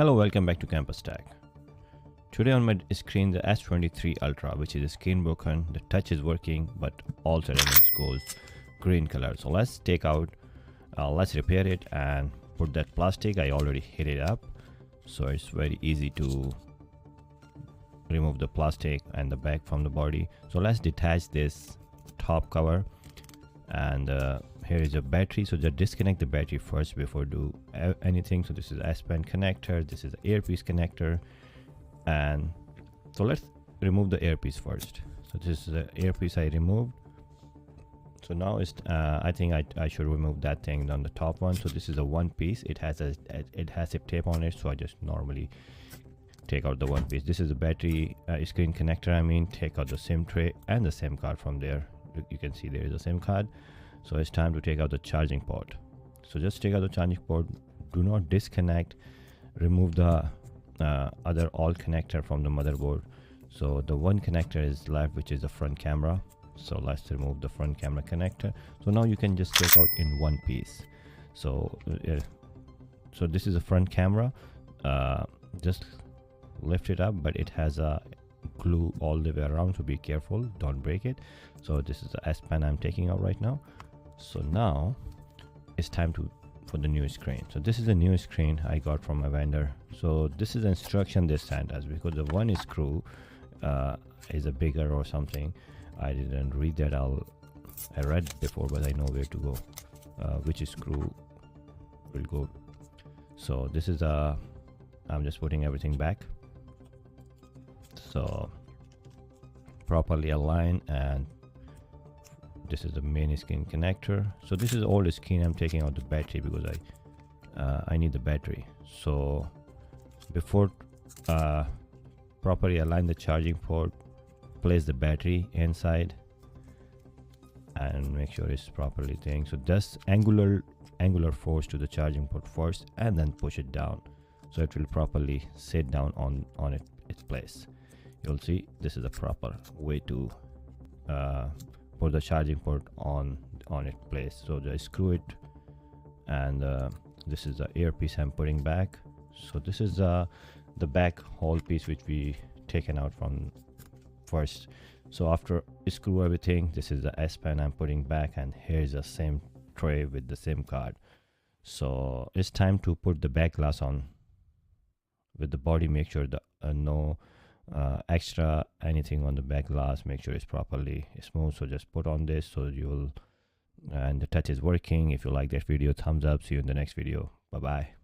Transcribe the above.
Hello, welcome back to campustech. Today on my screen the S23 Ultra, which is a screen broken. The touch is working, but all elements goes green color. So let's take out, let's repair it and put that plastic. I already hit it up, so it's very easy to remove the plastic and the back from the body. So let's detach this top cover, and here is a battery. So just disconnect the battery first before do anything. So this is S Pen connector, this is the earpiece connector, and so let's remove the earpiece first. So this is the earpiece I removed. So now it's I think I should remove that thing on the top one. So this is a one piece. It has a tape on it, so I just normally take out the one piece. This is the battery screen connector. I mean, take out the SIM tray and the SIM card from there. You can see there is a SIM card. So it's time to take out the charging port. So just take out the charging port. Do not disconnect. Remove the other all connector from the motherboard. So the one connector is left, which is the front camera. So let's remove the front camera connector. So now you can just take out in one piece. So so this is a front camera. Just lift it up, but it has a glue all the way around, so be careful, don't break it. So this is the S Pen I'm taking out right now. So now it's time for the new screen. So this is a new screen I got from a vendor. So this is the instruction they sent us, because the one screw is a bigger or something. I didn't read that. I read it before, but I know where to go, which screw will go. So this is I'm just putting everything back, so properly align, and this is the main screen connector. So this is old screen. I'm taking out the battery because I need the battery. So before properly align the charging port, place the battery inside and make sure it's properly thing. So just angular force to the charging port first, and then push it down, so it will properly sit down on its place. You'll see this is a proper way to put the charging port on its place. So just screw it, and this is the earpiece I'm putting back. So this is the back whole piece which we taken out from first. So after screw everything, this is the S Pen I'm putting back, and here's the same tray with the SIM card. So it's time to put the back glass on with the body. Make sure the no extra anything on the back glass. Make sure it's properly smooth. So just put on this, so you'll and the touch is working. If you like that video, thumbs up. See you in the next video. Bye bye.